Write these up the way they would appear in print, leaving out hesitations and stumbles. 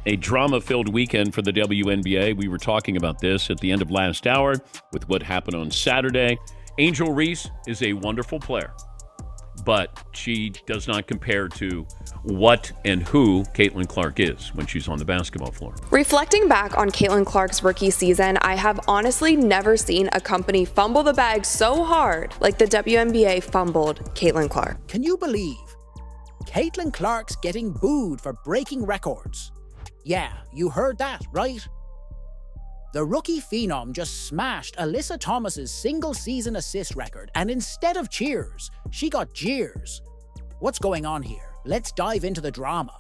A drama-filled weekend for the WNBA. We were talking about this at the end of last hour with what happened on Saturday. Angel Reese is a wonderful player, but she does not compare to what and who Caitlin Clark is when she's on the basketball floor. Reflecting back on Caitlin Clark's rookie season, I have honestly never seen a company fumble the bag so hard like the WNBA fumbled Caitlin Clark. Can you believe Caitlin Clark's getting booed for breaking records? Yeah, you heard that, right? The rookie phenom just smashed Alyssa Thomas's single-season assist record, and instead of cheers, she got jeers. What's going on here? Let's dive into the drama.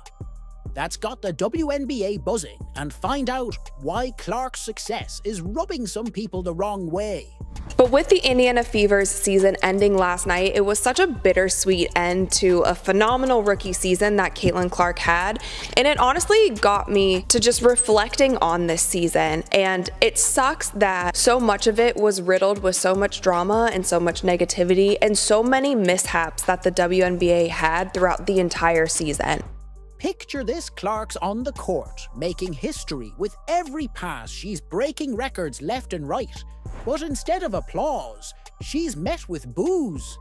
That's got the WNBA buzzing and find out why Clark's success is rubbing some people the wrong way. But with the Indiana Fever's season ending last night, it was such a bittersweet end to a phenomenal rookie season that Caitlin Clark had. And it honestly got me to just reflecting on this season. And it sucks that so much of it was riddled with so much drama and so much negativity and so many mishaps that the WNBA had throughout the entire season. Picture this: Clark's on the court, making history with every pass. She's breaking records left and right. But instead of applause, she's met with boos.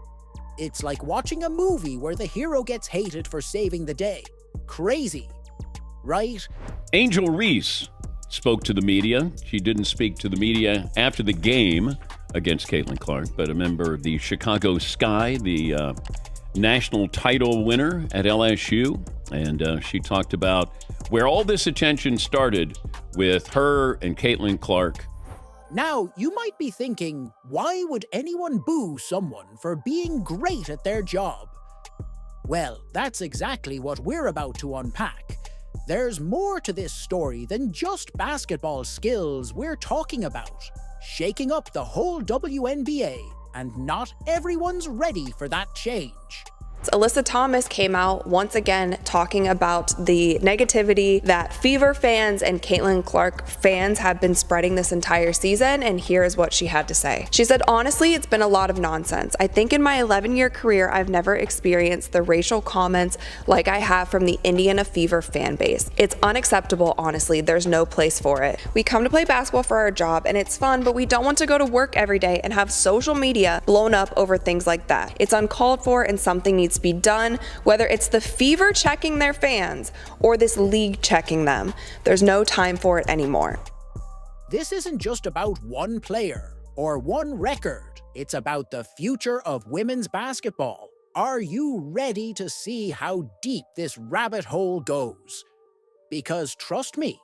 It's like watching a movie where the hero gets hated for saving the day. Crazy, right? Angel Reese spoke to the media. She didn't speak to the media after the game against Caitlin Clark, but a member of the Chicago Sky, the national title winner at LSU. And she talked about where all this attention started with her and Caitlin Clark. Now, you might be thinking, why would anyone boo someone for being great at their job? Well, that's exactly what we're about to unpack. There's more to this story than just basketball skills we're talking about. Shaking up the whole WNBA, and not everyone's ready for that change. Alyssa Thomas came out once again talking about the negativity that Fever fans and Caitlin Clark fans have been spreading this entire season, and here's what she had to say. She said, "Honestly, it's been a lot of nonsense. I think in my 11-year career, I've never experienced the racial comments like I have from the Indiana Fever fan base. It's unacceptable, honestly. There's no place for it. We come to play basketball for our job, and it's fun, but we don't want to go to work every day and have social media blown up over things like that. It's uncalled for, and something needs to be done, whether it's the Fever checking their fans or this league checking them. There's no time for it anymore." This isn't just about one player or one record. It's about the future of women's basketball. Are you ready to see how deep this rabbit hole goes? Because trust me,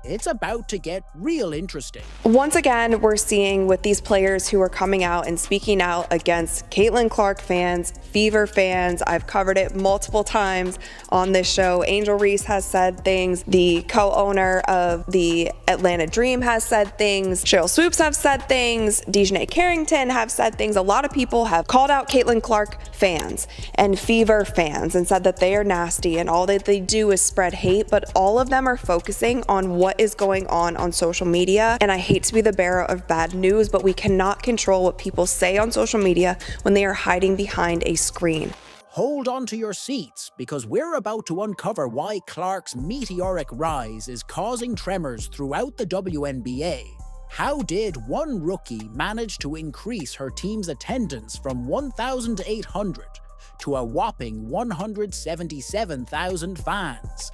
it's about to get real interesting. Once again, we're seeing with these players who are coming out and speaking out against Caitlin Clark fans, Fever fans. I've covered it multiple times on this show. Angel Reese has said things. The co-owner of the Atlanta Dream has said things. Cheryl Swoops have said things. Dejanay Carrington have said things. A lot of people have called out Caitlin Clark fans and Fever fans and said that they are nasty and all that they do is spread hate, but all of them are focusing on what is going on social media. And I hate to be the bearer of bad news, but we cannot control what people say on social media when they are hiding behind a screen. Hold on to your seats, because we're about to uncover why Clark's meteoric rise is causing tremors throughout the WNBA. How did one rookie manage to increase her team's attendance from 1,800 to a whopping 177,000 fans?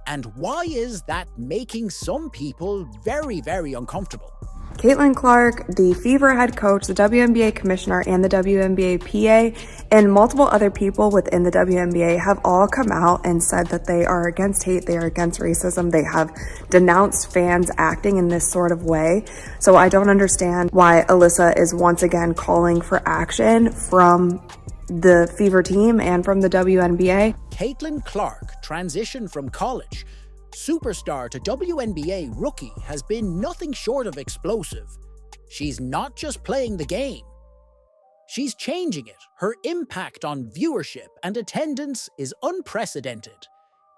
And why is that making some people very, very uncomfortable? Caitlin Clark, the Fever head coach, the WNBA commissioner, and the WNBA PA, and multiple other people within the WNBA have all come out and said that they are against hate, they are against racism, they have denounced fans acting in this sort of way. So I don't understand why Alyssa is once again calling for action from the Fever team and from the WNBA. Caitlin Clark transitioned from college superstar to WNBA rookie has been nothing short of explosive. She's not just playing the game, she's changing it. Her impact on viewership and attendance is unprecedented,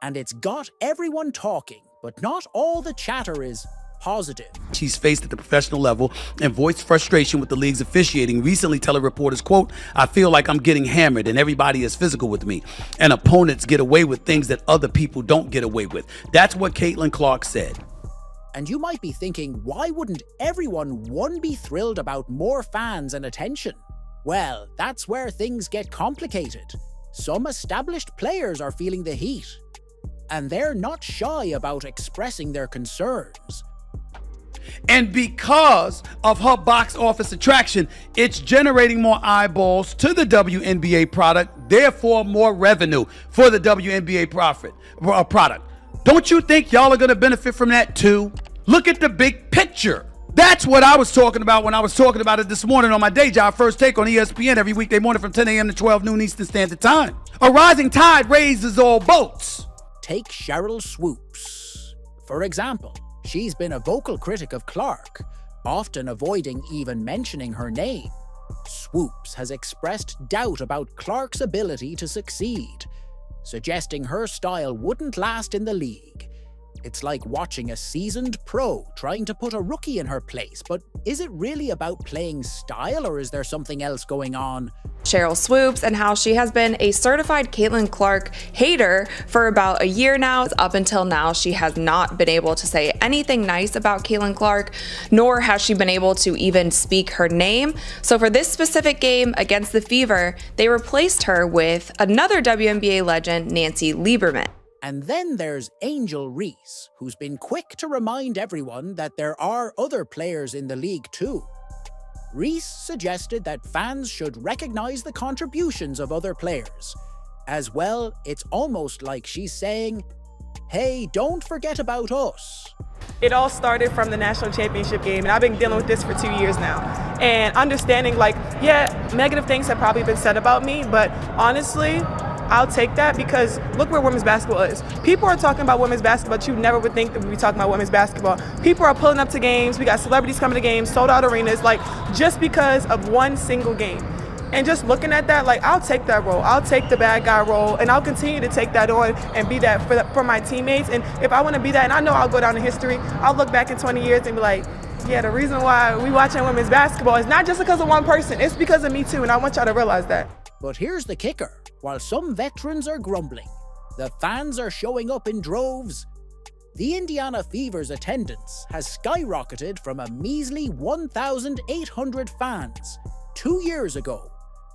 and it's got everyone talking, but not all the chatter is positive. She's faced at the professional level and voiced frustration with the league's officiating, recently telling reporters, quote, "I feel like I'm getting hammered and everybody is physical with me, and opponents get away with things that other people don't get away with." That's what Caitlin Clark said. And you might be thinking, why wouldn't everyone, one, be thrilled about more fans and attention? Well, that's where things get complicated. Some established players are feeling the heat, and they're not shy about expressing their concerns. And because of her box office attraction, it's generating more eyeballs to the WNBA product, therefore more revenue for the WNBA product. Don't you think y'all are going to benefit from that too? Look at the big picture. That's what I was talking about when I was talking about it this morning on my day job, First Take on ESPN, every weekday morning from 10 a.m. to 12 noon Eastern Standard Time. A rising tide raises all boats. Take Cheryl Swoops. For example, she's been a vocal critic of Clark, often avoiding even mentioning her name. Swoops has expressed doubt about Clark's ability to succeed, suggesting her style wouldn't last in the league. It's like watching a seasoned pro trying to put a rookie in her place, but is it really about playing style, or is there something else going on? Cheryl Swoops and how she has been a certified Caitlin Clark hater for about a year now. Up until now, she has not been able to say anything nice about Caitlin Clark, nor has she been able to even speak her name. So for this specific game against the Fever, they replaced her with another WNBA legend, Nancy Lieberman. And then there's Angel Reese, who's been quick to remind everyone that there are other players in the league too. Reese suggested that fans should recognize the contributions of other players. As well, it's almost like she's saying, hey, don't forget about us. It all started from the national championship game, and I've been dealing with this for 2 years now. And understanding, like, yeah, negative things have probably been said about me, but honestly, I'll take that because look where women's basketball is. People are talking about women's basketball, but you never would think that we'd be talking about women's basketball. People are pulling up to games. We got celebrities coming to games, sold out arenas, like just because of one single game. And just looking at that, like, I'll take that role. I'll take the bad guy role, and I'll continue to take that on and be that for my teammates. And if I want to be that, and I know I'll go down in history, I'll look back in 20 years and be like, yeah, the reason why we watching women's basketball is not just because of one person. It's because of me too, and I want y'all to realize that. But here's the kicker. While some veterans are grumbling, the fans are showing up in droves. The Indiana Fever's attendance has skyrocketed from a measly 1,800 fans 2 years ago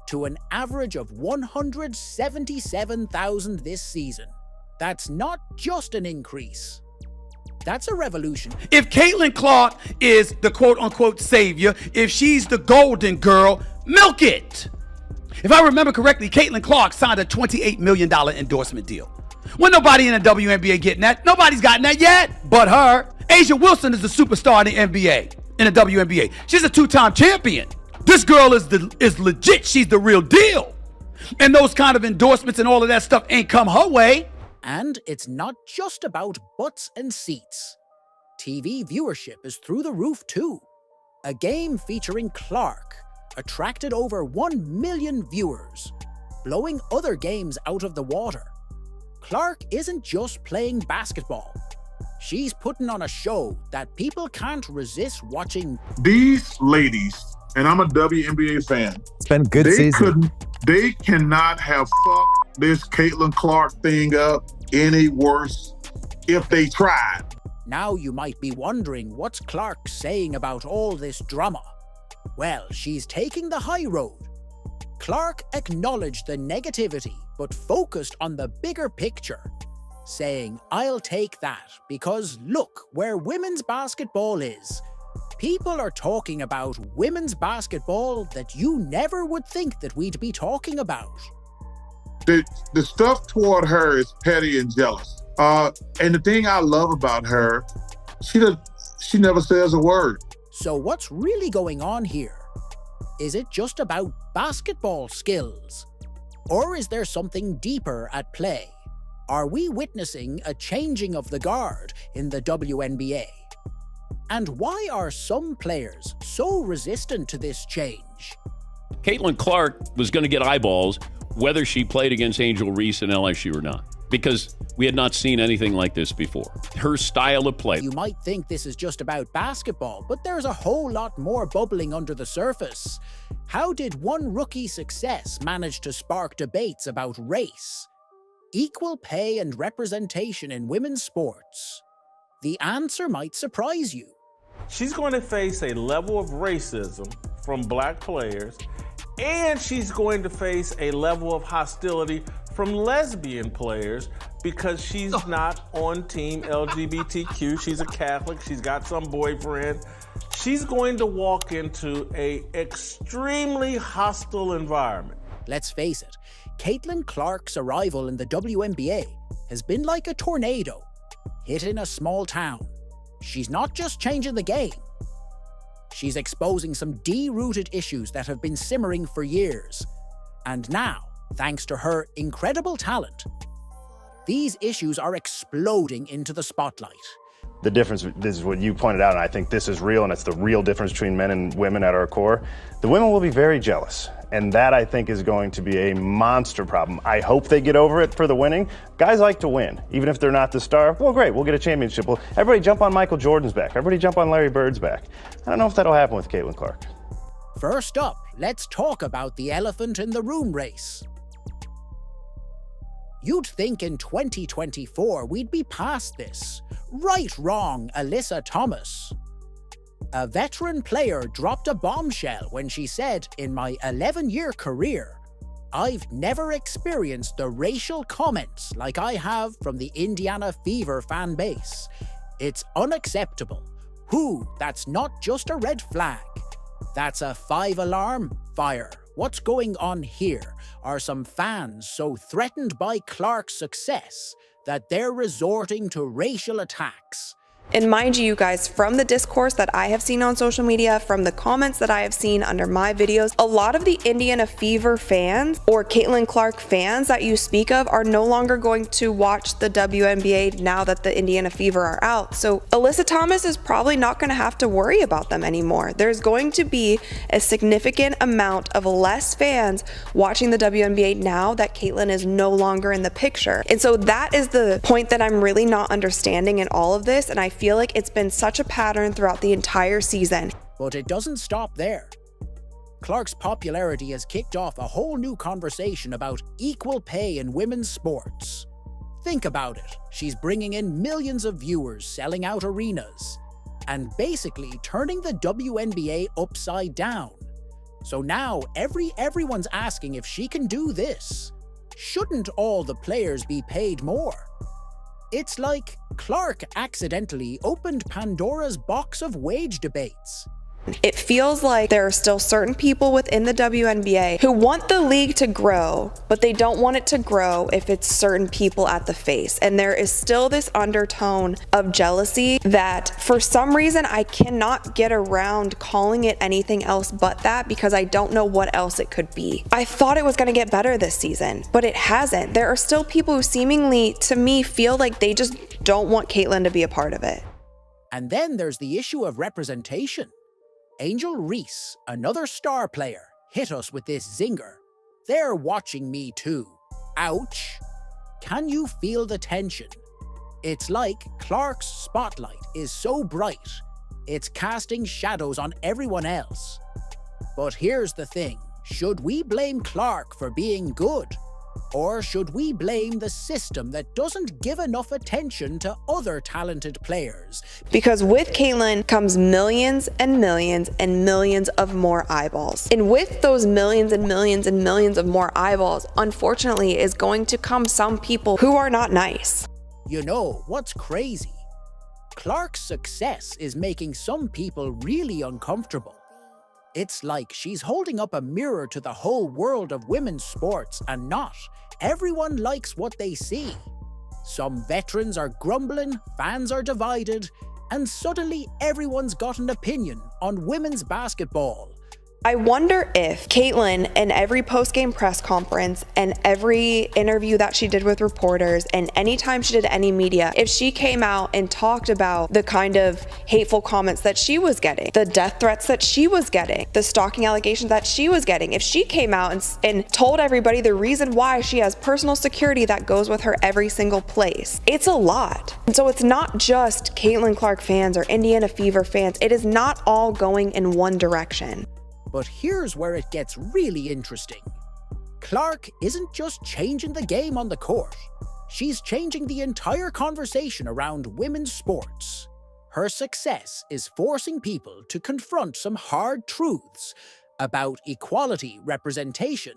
to an average of 177,000 this season. That's not just an increase. That's a revolution. If Caitlin Clark is the quote-unquote savior, if she's the golden girl, milk it. If I remember correctly, Caitlin Clark signed a $28 million endorsement deal. When nobody in the WNBA getting that, nobody's gotten that yet but her. Asia Wilson is a superstar in the NBA, in the WNBA. She's a two-time champion. This girl is legit. She's the real deal. And those kind of endorsements and all of that stuff ain't come her way. And it's not just about butts and seats. TV viewership is through the roof too. A game featuring Clark attracted over 1 million viewers, blowing other games out of the water. Clark isn't just playing basketball. She's putting on a show that people can't resist watching. These ladies, and I'm a WNBA fan. It's been a good season. They cannot have fucked this Caitlin Clark thing up any worse if they tried. Now you might be wondering, what's Clark saying about all this drama? Well, she's taking the high road. Clark acknowledged the negativity, but focused on the bigger picture, saying, I'll take that because look where women's basketball is. People are talking about women's basketball that you never would think that we'd be talking about. The stuff toward her is petty and jealous. And the thing I love about her, she never says a word. So what's really going on here? Is it just about basketball skills? Or is there something deeper at play? Are we witnessing a changing of the guard in the WNBA? And why are some players so resistant to this change? Caitlin Clark was going to get eyeballs whether she played against Angel Reese in LSU or not. because we had not seen anything like this before. Her style of play. You might think this is just about basketball, but there's a whole lot more bubbling under the surface. How did one rookie's success manage to spark debates about race, equal pay and representation in women's sports? The answer might surprise you. She's going to face a level of racism from black players, and she's going to face a level of hostility from lesbian players because she's not on team LGBTQ. She's a Catholic. She's got some boyfriend. She's going to walk into an extremely hostile environment. Let's face it, Caitlin Clark's arrival in the WNBA has been like a tornado hitting a small town. She's not just changing the game. She's exposing some deep-rooted issues that have been simmering for years. And now, thanks to her incredible talent, these issues are exploding into the spotlight. The difference, this is what you pointed out, and I think this is real, and it's the real difference between men and women at our core. The women will be very jealous, and that, I think, is going to be a monster problem. I hope they get over it for the winning. Guys like to win, even if they're not the star. Well, great, we'll get a championship. Well, everybody jump on Michael Jordan's back. Everybody jump on Larry Bird's back. I don't know if that'll happen with Caitlin Clark. First up, let's talk about the elephant in the room race. You'd think in 2024 we'd be past this. Right, wrong, Alyssa Thomas. A veteran player dropped a bombshell when she said, "In my 11-year career, I've never experienced the racial comments like I have from the Indiana Fever fan base. It's unacceptable. That's not just a red flag. That's a 5-alarm fire. What's going on here? Are some fans so threatened by Clark's success that they're resorting to racial attacks?" And mind you guys, from the discourse that I have seen on social media, from the comments that I have seen under my videos, a lot of the Indiana Fever fans or Caitlin Clark fans that you speak of are no longer going to watch the WNBA now that the Indiana Fever are out. So Alyssa Thomas is probably not going to have to worry about them anymore. There's going to be a significant amount of less fans watching the WNBA now that Caitlin is no longer in the picture. And so that is the point that I'm really not understanding in all of this, and I feel like it's been such a pattern throughout the entire season. But it doesn't stop there. Clark's popularity has kicked off a whole new conversation about equal pay in women's sports. Think about it. She's bringing in millions of viewers, selling out arenas, and basically turning the WNBA upside down. So now everyone's asking if she can do this. Shouldn't all the players be paid more? It's like Clark accidentally opened Pandora's box of wage debates. It feels like there are still certain people within the WNBA who want the league to grow, but they don't want it to grow if it's certain people at the face. And there is still this undertone of jealousy that for some reason I cannot get around calling it anything else but that, because I don't know what else it could be. I thought it was going to get better this season, but it hasn't. There are still people who seemingly, to me, feel like they just don't want Caitlin to be a part of it. And then there's the issue of representation. Angel Reese, another star player, hit us with this zinger. "They're watching me too. Ouch." Can you feel the tension? It's like Clark's spotlight is so bright, it's casting shadows on everyone else. But here's the thing. Should we blame Clark for being good? Or should we blame the system that doesn't give enough attention to other talented players? Because with Caitlin comes millions and millions and millions of more eyeballs. And with those millions and millions and millions of more eyeballs, unfortunately, is going to come some people who are not nice. You know, what's crazy? Clark's success is making some people really uncomfortable. It's like she's holding up a mirror to the whole world of women's sports, and not everyone likes what they see. Some veterans are grumbling, fans are divided, and suddenly everyone's got an opinion on women's basketball. I wonder if Caitlyn, in every post-game press conference and every interview that she did with reporters and anytime she did any media, if she came out and talked about the kind of hateful comments that she was getting, the death threats that she was getting, the stalking allegations that she was getting, if she came out and told everybody the reason why she has personal security that goes with her every single place, it's a lot. And so it's not just Caitlin Clark fans or Indiana Fever fans. It is not all going in one direction. But here's where it gets really interesting. Clark isn't just changing the game on the court. She's changing the entire conversation around women's sports. Her success is forcing people to confront some hard truths about equality, representation,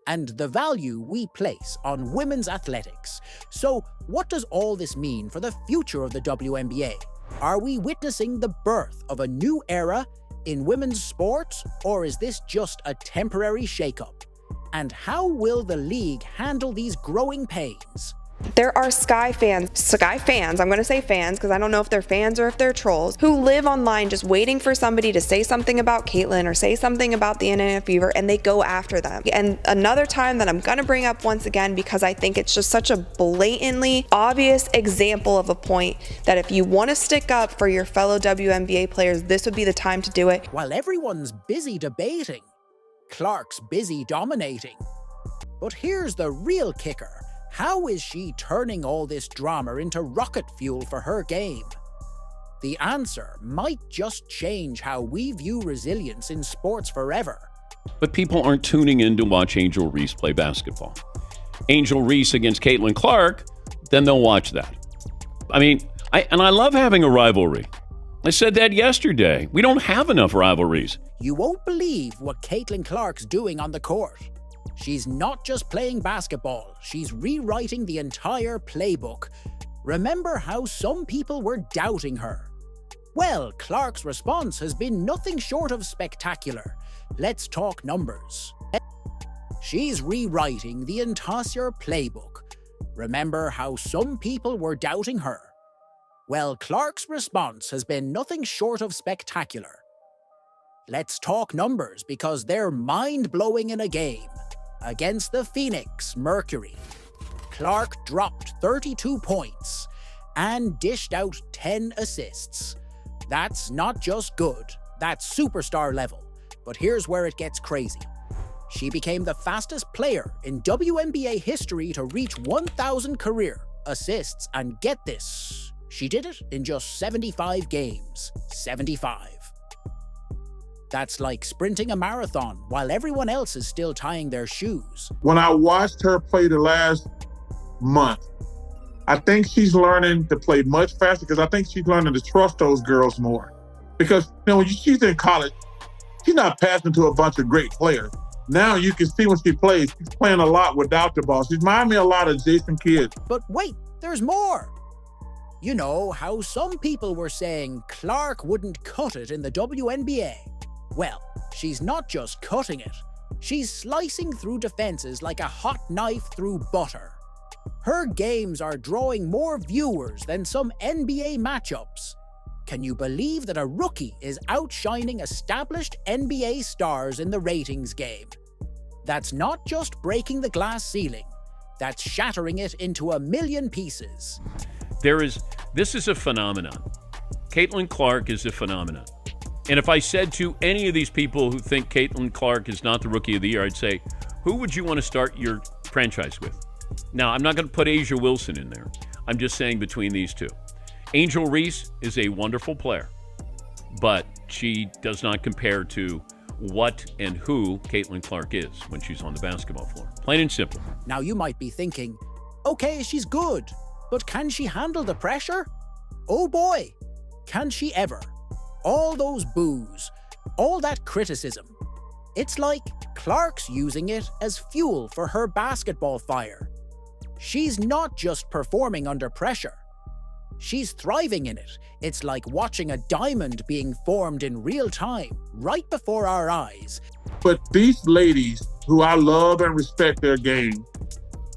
and the value we place on women's athletics. So what does all this mean for the future of the WNBA? Are we witnessing the birth of a new era in women's sports, or is this just a temporary shakeup? And how will the league handle these growing pains? There are Sky fans, I'm gonna say fans because I don't know if they're fans or if they're trolls, who live online just waiting for somebody to say something about Caitlyn or say something about the Indiana Fever, and they go after them. And another time that I'm gonna bring up once again, because I think it's just such a blatantly obvious example of a point that if you wanna stick up for your fellow WNBA players, this would be the time to do it. While everyone's busy debating, Clark's busy dominating. But here's the real kicker. How is she turning all this drama into rocket fuel for her game? The answer might just change how we view resilience in sports forever. But people aren't tuning in to watch Angel Reese play basketball. Angel Reese against Caitlin Clark, then they'll watch that. I mean, I love having a rivalry. I said that yesterday. We don't have enough rivalries. You won't believe what Caitlin Clark's doing on the court. She's not just playing basketball, she's rewriting the entire playbook. Remember how some people were doubting her? Well, Clark's response has been nothing short of spectacular. Let's talk numbers. She's rewriting the entire playbook. Remember how some people were doubting her? Well, Clark's response has been nothing short of spectacular. Let's talk numbers because they're mind-blowing in a game. Against the Phoenix Mercury, Clark dropped 32 points and dished out 10 assists. That's not just good, that's superstar level. But here's where it gets crazy. She became the fastest player in WNBA history to reach 1,000 career assists, and get this, she did it in just 75 games. 75. That's like sprinting a marathon while everyone else is still tying their shoes. When I watched her play the last month, I think she's learning to play much faster because I think she's learning to trust those girls more. Because, when she's in college, she's not passing to a bunch of great players. Now you can see when she plays, she's playing a lot without the ball. She reminds me a lot of Jason Kidd. But wait, there's more. You know how some people were saying Clark wouldn't cut it in the WNBA? Well, she's not just cutting it, she's slicing through defenses like a hot knife through butter. Her games are drawing more viewers than some NBA matchups. Can you believe that a rookie is outshining established NBA stars in the ratings game? That's not just breaking the glass ceiling, that's shattering it into a million pieces. This is a phenomenon. Caitlin Clark is a phenomenon. And if I said to any of these people who think Caitlin Clark is not the Rookie of the Year, I'd say, who would you want to start your franchise with? Now, I'm not going to put Asia Wilson in there. I'm just saying between these two. Angel Reese is a wonderful player, but she does not compare to what and who Caitlin Clark is when she's on the basketball floor. Plain and simple. Now you might be thinking, okay, she's good, but can she handle the pressure? Oh boy, can she ever? All those boos, all that criticism. It's like Clark's using it as fuel for her basketball fire. She's not just performing under pressure. She's thriving in it. It's like watching a diamond being formed in real time, right before our eyes. But these ladies, who I love and respect their game,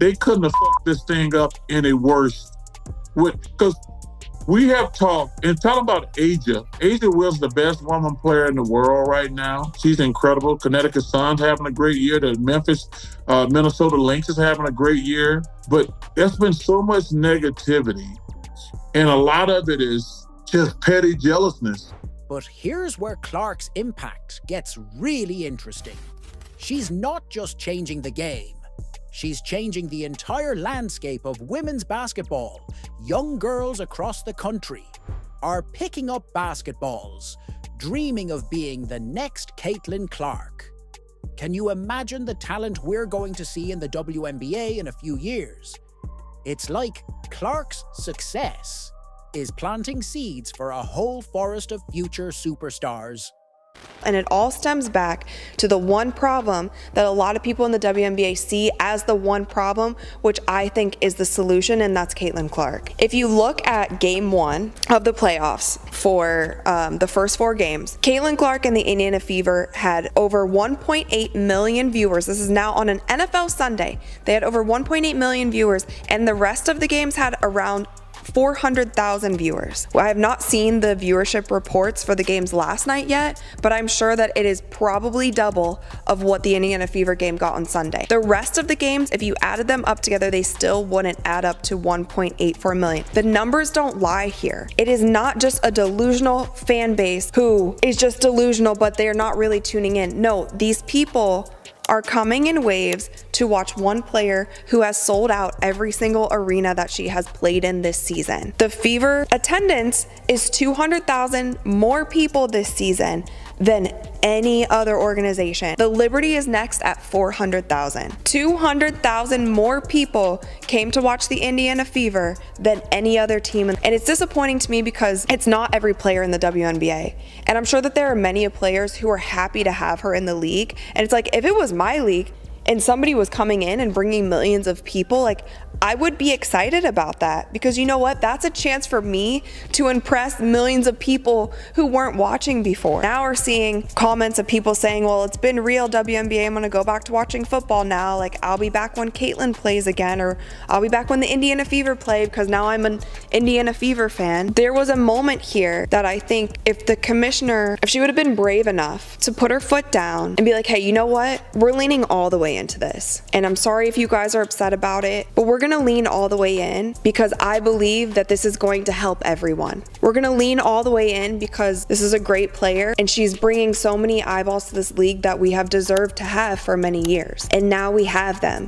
they couldn't have fucked this thing up any worse. Because We have talked, and talk about Asia. Asia Will's the best woman player in the world right now. She's incredible. Connecticut Sun's having a great year. The Minnesota Lynx is having a great year. But there's been so much negativity, and a lot of it is just petty jealousness. But here's where Clark's impact gets really interesting. She's not just changing the game. She's changing the entire landscape of women's basketball. Young girls across the country are picking up basketballs, dreaming of being the next Caitlin Clark. Can you imagine the talent we're going to see in the WNBA in a few years? It's like Clark's success is planting seeds for a whole forest of future superstars. And it all stems back to the one problem that a lot of people in the WNBA see as the one problem, which I think is the solution, and that's Caitlin Clark. If you look at game 1 of the playoffs for the first 4 games, Caitlin Clark and the Indiana Fever had over 1.8 million viewers. This is now on an NFL Sunday. They had over 1.8 million viewers, and the rest of the games had around 400,000 viewers. I have not seen the viewership reports for the games last night yet, but I'm sure that it is probably double of what the Indiana Fever game got on Sunday. The rest of the games, if you added them up together, they still wouldn't add up to 1.84 million. The numbers don't lie here. It is not just a delusional fan base who is just delusional, but they're not really tuning in. No, these people are coming in waves to watch one player who has sold out every single arena that she has played in this season. The Fever attendance is 200,000 more people this season than any other organization. The Liberty is next at 400,000. 200,000 more people came to watch the Indiana Fever than any other team. And it's disappointing to me because it's not every player in the WNBA. And I'm sure that there are many players who are happy to have her in the league. And it's like, if it was my league and somebody was coming in and bringing millions of people, like, I would be excited about that, because you know what? That's a chance for me to impress millions of people who weren't watching before. Now we're seeing comments of people saying, well, it's been real, WNBA, I'm gonna go back to watching football now. Like, I'll be back when Caitlin plays again, or I'll be back when the Indiana Fever play, because now I'm an Indiana Fever fan. There was a moment here that I think if the commissioner, if she would have been brave enough to put her foot down and be like, hey, you know what? We're leaning all the way into this. And I'm sorry if you guys are upset about it, but we're gonna lean all the way in because I believe that this is going to help everyone. We're gonna lean all the way in because this is a great player and she's bringing so many eyeballs to this league that we have deserved to have for many years. And now we have them.